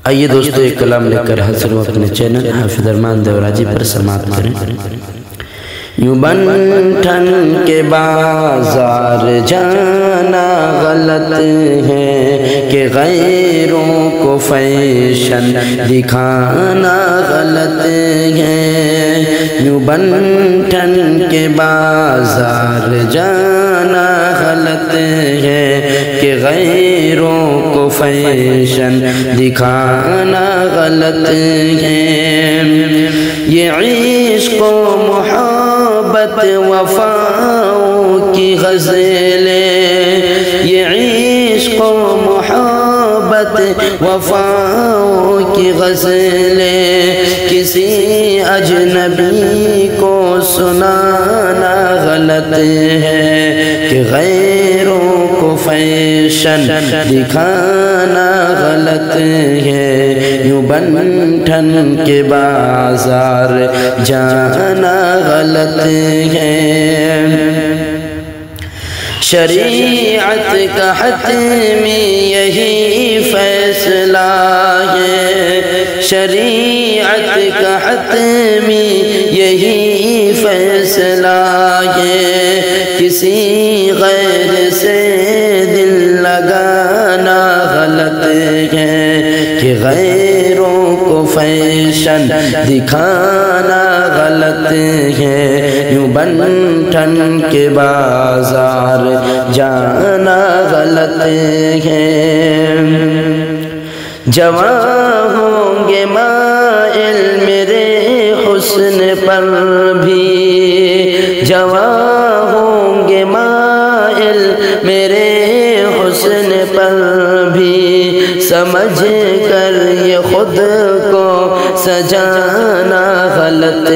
آئیے دوستو ایک کلام لے کر حاضر ہوں اپنے چینل حافظ ارمان دیوراجی پر سماعت کریں۔ یوں بن ٹھن کے بازار جانا غلط ہے کہ غیروں کو فیشن دکھانا غلط ہے۔ یوں بن ٹھن کے بازار جانا غلط ہے کہ غیروں کو فیشن دکھانا غلط ہے۔ یہ عشق و محبت وفاؤں کی غزلیں، یہ عشق و محبت وفاؤں کی غزلیں کسی اجنبی کو سنانا غلط ہے کہ غیروں کو فیشن دکھانا غلط ہے۔ یوں بن ٹھن کے بازار جانا غلط ہے۔ شریعت کا حتمی یہی فیصلہ ہے، شریعت کا حتمی یہی فیصلہ ہے۔ کسی غیر سے دل لگانا غلط ہے کہ غیروں کو فیشن دکھانا غلط ہے۔ یوں بن ٹھن کے بازار جانا غلط ہے۔ جواں ہوں گے مائل میرے حسن پر بھی، جواں ہوں گے مائل میرے حسن پر بھی، سمجھ کر یہ خود کو سجانا غلط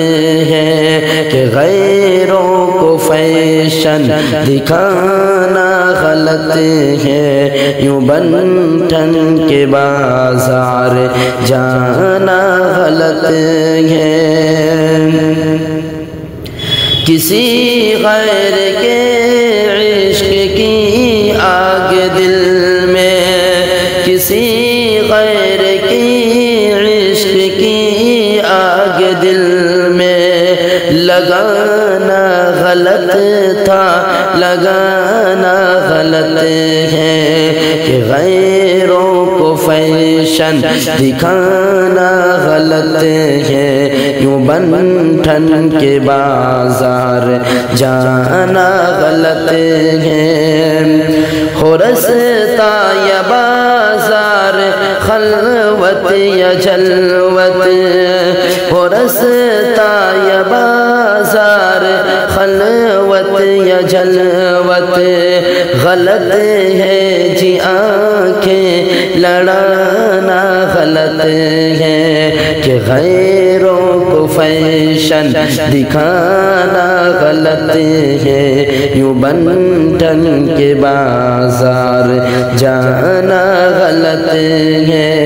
ہے کہ غیروں کو فیشن دکھانا غلط ہے۔ یوں بن ٹھن کے بازار جانا غلط ہے۔ کسی غیر کے عشق کی آگ دل میں، کسی غیر کی عشق کی آگ دل میں لگانا غلط تھا، لگانا غلط ہے کہ غیروں کو فیشن دکھانا غلط ہے۔ یوں بن ٹھن کے بازار جانا غلط ہے۔ ہو رستا یا بازار خلوت یا جلوت، ہو رستا یا بازار خلوت یا جلوت، غلط ہے جی آنکھیں لڑانا غلط ہے کہ غیروں کو فیشن دکھانا غلط ہے۔ یوں بن ٹھن کے بازار جانا غلط ہے۔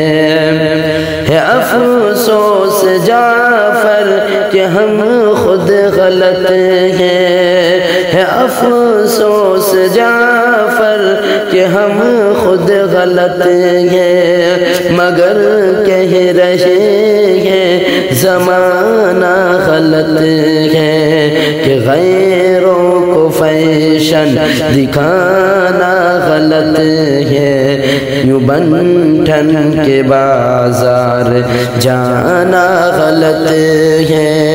افسوس جعفر کہ ہم خود غلط ہیں، ہے افسوس جعفر کہ ہم خود غلط ہیں، مگر کہہ رہے ہیں زمانہ غلط ہے کہ غیروں کو فیشن دکھانا غلط ہے۔ یوں بن ٹھن کے بازار جانا غلط ہے۔